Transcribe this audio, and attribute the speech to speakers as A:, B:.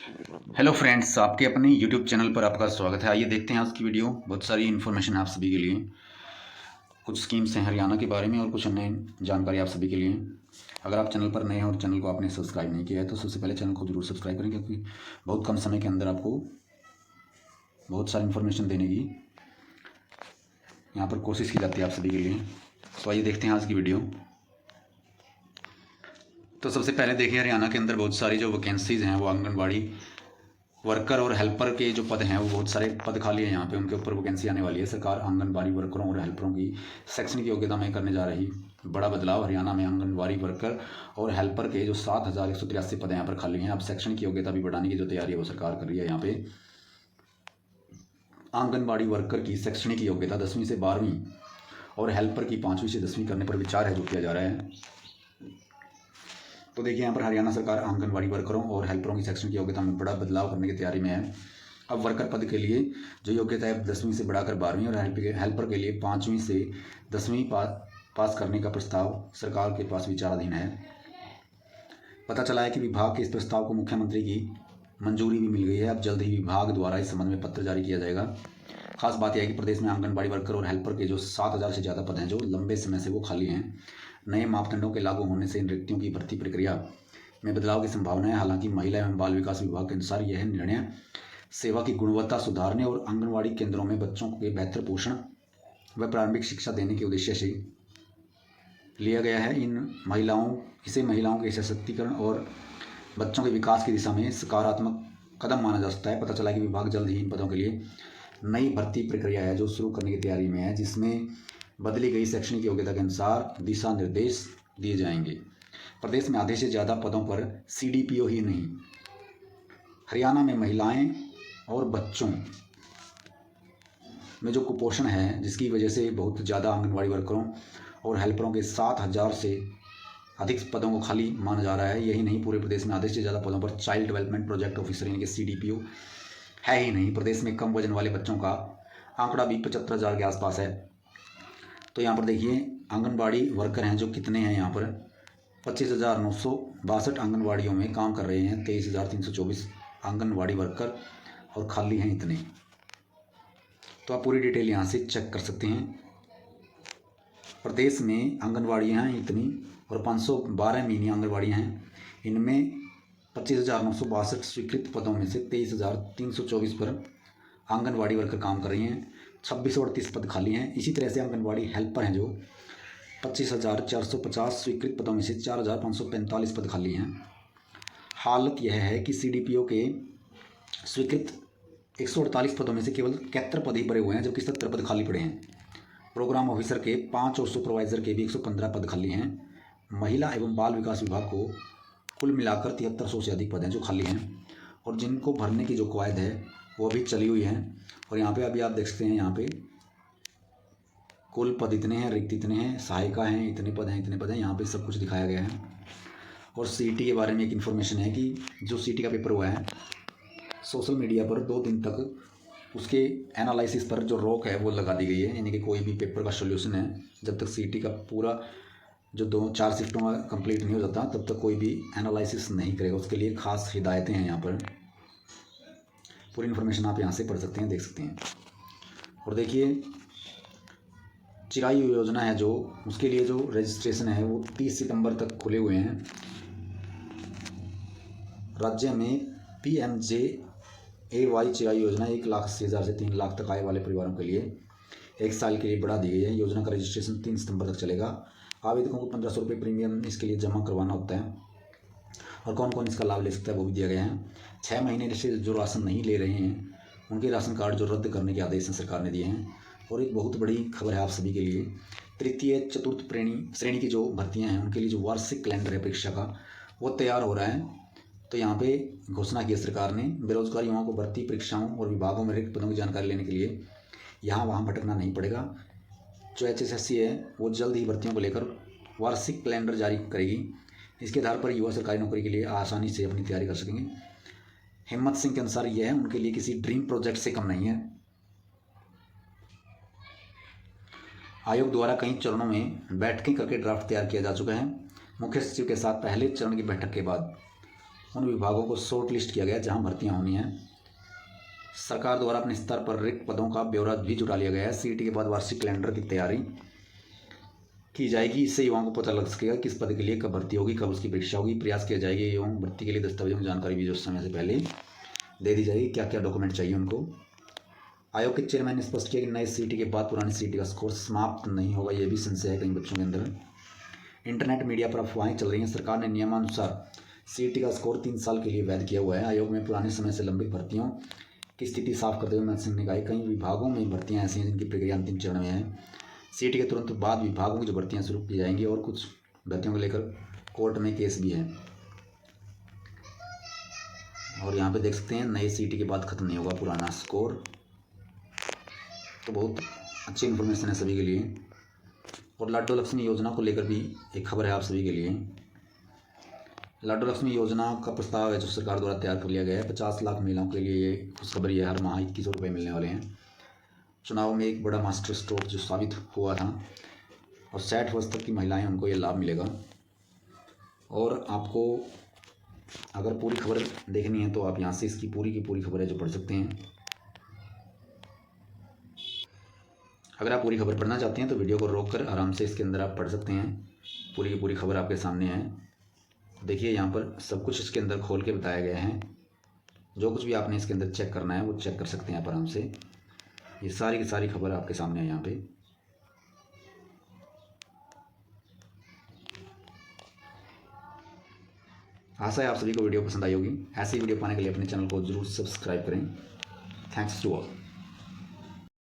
A: Hello friends, आपके अपने YouTube channel पर आपका स्वागत है। आइए देखते हैं आज की वीडियो। बहुत सारी इन्फॉर्मेशन है आप सभी के लिए। कुछ स्कीम्स हैं हरियाणा के बारे में और कुछ अन्य जानकारी आप सभी के लिए। अगर आप चैनल पर नए हैं और चैनल को आपने सब्सक्राइब नहीं किया है तो सबसे पहले चैनल को जरूर सब्सक्राइब करें, क्योंकि बहुत कम समय के अंदर आपको बहुत सारी इन्फॉर्मेशन देने की यहाँ पर कोशिश की जाती है आप सभी के लिए। तो आइए देखते हैं आज की वीडियो। तो सबसे पहले देखिए, हरियाणा के अंदर बहुत सारी जो वैकेंसीज़ हैं वो आंगनबाड़ी वर्कर और हेल्पर के जो पद हैं वो बहुत सारे पद खाली हैं यहाँ पे, उनके ऊपर वैकेंसी आने वाली है। सरकार आंगनबाड़ी वर्करों और हेल्परों की शैक्षणिक योग्यता में करने जा रही बड़ा बदलाव। हरियाणा में आंगनबाड़ी वर्कर और हेल्पर के जो 7,183 पद यहाँ पर खाली हैं, अब शैक्षणिक योग्यता भी बढ़ाने की जो तैयारी है वो सरकार कर रही है। यहाँ पे आंगनबाड़ी वर्कर की शैक्षणिक योग्यता 10वीं से 12वीं और हेल्पर की 5वीं से 10वीं करने पर विचार है जो किया जा रहा है। तो देखिए, यहाँ पर हरियाणा सरकार आंगनबाड़ी वर्करों और हेल्परों की शैक्षणिक योग्यता में बड़ा बदलाव करने की तैयारी में है। अब वर्कर पद के लिए जो योग्यता है 10वीं से बढ़ाकर 12वीं और हेल्पर के लिए 5वीं से 10वीं पास करने का प्रस्ताव सरकार के पास विचाराधीन है। पता चला है कि विभाग के इस प्रस्ताव को मुख्यमंत्री की मंजूरी भी मिल गई है। अब जल्द ही विभाग द्वारा इस संबंध में पत्र जारी किया जाएगा। खास बात यह है कि प्रदेश में आंगनबाड़ी वर्कर और हेल्पर के जो 7,000 से ज़्यादा पद हैं जो लंबे समय से वो खाली हैं। नए मापदंडों के लागू होने से इन रिक्तियों की भर्ती प्रक्रिया में बदलाव की संभावना है। हालांकि महिला एवं बाल विकास विभाग के अनुसार यह निर्णय सेवा की गुणवत्ता सुधारने और आंगनबाड़ी केंद्रों में बच्चों के बेहतर पोषण व प्रारंभिक शिक्षा देने के उद्देश्य से लिया गया है। इसे महिलाओं के सशक्तिकरण और बच्चों के विकास की दिशा में सकारात्मक कदम माना जा सकता है। पता चला कि विभाग जल्द ही इन पदों के लिए नई भर्ती प्रक्रिया है जो शुरू करने की तैयारी में है, जिसमें बदली गई शैक्षणिक योग्यता के अनुसार दिशा निर्देश दिए जाएंगे। प्रदेश में आधे से ज़्यादा पदों पर CDPO ही नहीं, हरियाणा में महिलाएं और बच्चों में जो कुपोषण है जिसकी वजह से बहुत ज़्यादा आंगनबाड़ी वर्करों और हेल्परों के 7,000 से अधिक पदों को खाली माना जा रहा है। यही नहीं, पूरे प्रदेश में आधे से ज़्यादा पदों पर चाइल्ड डेवलपमेंट प्रोजेक्ट ऑफिसर यानी कि CDPO है ही नहीं। प्रदेश में कम वजन वाले बच्चों का आंकड़ा भी 75,000 के आसपास है। तो यहाँ पर देखिए, आंगनबाड़ी वर्कर हैं जो कितने हैं यहाँ पर 25,962 आंगनबाड़ियों में काम कर रहे हैं। 23,324 आंगनबाड़ी वर्कर और खाली हैं इतने। तो आप पूरी डिटेल यहाँ से चेक कर सकते हैं। प्रदेश में आंगनबाड़ियाँ हैं इतनी और 512 मिनी आंगनबाड़ियाँ हैं। इनमें 25,962 स्वीकृत पदों में से 23,324 पर आंगनबाड़ी वर्कर काम कर रही हैं। 2638 पद खाली हैं। इसी तरह से आंगनबाड़ी हेल्पर हैं जो 25,450 स्वीकृत पदों में से 4,545 पद खाली हैं। हालत यह है कि CDPO के स्वीकृत 148 पदों में से केवल 71 पद ही भरे हुए हैं, जबकि 70 पद खाली पड़े हैं। प्रोग्राम ऑफिसर के 5 और सुपरवाइजर के भी 115 पद खाली हैं। महिला एवं बाल विकास विभाग को कुल मिलाकर 7300 से अधिक पद हैं जो खाली हैं और जिनको भरने की जो कवायद है वो अभी चली हुई है। और यहाँ पे अभी आप देख सकते हैं, यहाँ पे कुल पद इतने हैं, रिक्त इतने हैं, सहायिका हैं इतने पद हैं, इतने पद हैं, यहाँ पे सब कुछ दिखाया गया है। और CT के बारे में एक इन्फॉर्मेशन है कि जो CT का पेपर हुआ है सोशल मीडिया पर 2 दिन तक उसके एनालिसिस पर जो रोक है वो लगा दी गई है, यानी कि कोई भी पेपर का सोल्यूशन है जब तक CT का पूरा जो 2-4 शिफ्टों में कंप्लीट नहीं हो जाता तब तक कोई भी एनालिसिस नहीं करेगा। उसके लिए खास हिदायतें हैं यहाँ पर। पूरी इन्फॉर्मेशन आप यहाँ से पढ़ सकते हैं, देख सकते हैं। और देखिए, चिरायु योजना है जो उसके लिए जो रजिस्ट्रेशन है वो 30 सितंबर तक खुले हुए हैं। राज्य में PMJAY चिरायु योजना 1,80,000 से 3 लाख तक आय वाले परिवारों के लिए 1 साल के लिए बढ़ा दी गई है। योजना का रजिस्ट्रेशन 3 सितंबर तक चलेगा। आवेदकों को 1,500 रुपये प्रीमियम इसके लिए जमा करवाना होता है। और कौन कौन इसका लाभ ले सकता है वो भी दिया गया है। 6 महीने से जो राशन नहीं ले रहे हैं उनके राशन कार्ड जो रद्द करने के आदेश सरकार ने दिए हैं। और एक बहुत बड़ी खबर है आप सभी के लिए, तृतीय चतुर्थ श्रेणी की जो भर्तियां हैं उनके लिए जो वार्षिक कैलेंडर है परीक्षा का वो तैयार हो रहा है। तो यहाँ पे घोषणा की सरकार ने बेरोजगार युवाओं को भर्ती परीक्षाओं और विभागों में रिक्त पदों की जानकारी लेने के लिए यहाँ वहाँ भटकना नहीं पड़ेगा। जो HSSC है वो जल्द ही भर्तियों को लेकर वार्षिक कैलेंडर जारी करेगी। इसके आधार पर युवा सरकारी नौकरी के लिए आसानी से अपनी तैयारी कर सकेंगे। हिम्मत सिंह के अनुसार यह है उनके लिए किसी ड्रीम प्रोजेक्ट से कम नहीं है। आयोग द्वारा कई चरणों में बैठकें करके ड्राफ्ट तैयार किया जा चुका है। मुख्य सचिव के साथ पहले चरण की बैठक के बाद उन विभागों को शॉर्ट लिस्ट किया गया जहां भर्तियां होनी हैं। सरकार द्वारा अपने स्तर पर रिक्त पदों का ब्यौरा भी जुटा लिया गया है। सीईटी के बाद वार्षिक कैलेंडर की तैयारी की जाएगी। इससे युवाओं को पता लग सकेगा किस पद के लिए कब भर्ती होगी, कब उसकी परीक्षा होगी। प्रयास किया जाएगा एवं भर्ती के लिए दस्तावेजों की जानकारी भी जो समय से पहले दे दी जाएगी, क्या क्या डॉक्यूमेंट चाहिए उनको। आयोग के चेयरमैन ने स्पष्ट किया कि नए सीईटी के बाद पुरानी सीईटी का स्कोर समाप्त नहीं होगा। यह भी संशय है कई बच्चों के अंदर। इंटरनेट मीडिया पर अफवाहें चल रही हैं। सरकार ने नियमानुसार सीईटी का स्कोर 3 साल के लिए वैध किया हुआ है। आयोग में पुराने समय से लंबित भर्तियों की स्थिति साफ करते हुए महंत सिंह ने कहा कई विभागों में भर्तियां ऐसी हैं जिनकी प्रक्रिया अंतिम चरण में है। सीईटी के तुरंत बाद विभागों की जो भर्तियां शुरू की जाएंगी और कुछ भर्तियों को लेकर कोर्ट में केस भी है। और यहाँ पे देख सकते हैं नए सीईटी के बाद खत्म नहीं होगा पुराना स्कोर। तो बहुत अच्छी इन्फॉर्मेशन है सभी के लिए। और लाडो लक्ष्मी योजना को लेकर भी एक खबर है आप सभी के लिए। लाडो लक्ष्मी योजना का प्रस्ताव है जो सरकार द्वारा तैयार कर लिया गया है। 50 लाख महिलाओं के लिए ये खुशखबरी है। हर माह 2100 रुपये मिलने वाले हैं। चुनाव में एक बड़ा मास्टर स्ट्रोक जो साबित हुआ था और 60 वर्ष तक की महिलाएं उनको ये लाभ मिलेगा। और आपको अगर पूरी खबर देखनी है तो आप यहाँ से इसकी पूरी की पूरी खबर है जो पढ़ सकते हैं। अगर आप पूरी खबर पढ़ना चाहते हैं तो वीडियो को रोककर आराम से इसके अंदर आप पढ़ सकते हैं। पूरी की पूरी खबर आपके सामने है। देखिए यहाँ पर सब कुछ इसके अंदर खोल के बताया गया है। जो कुछ भी आपने इसके अंदर चेक करना है वो चेक कर सकते हैं आप आराम से। ये सारी की सारी खबर आपके सामने है यहाँ पे। आशा है आप सभी को वीडियो पसंद आई होगी। ऐसी वीडियो पाने के लिए अपने चैनल को जरूर सब्सक्राइब करें। Thanks to all.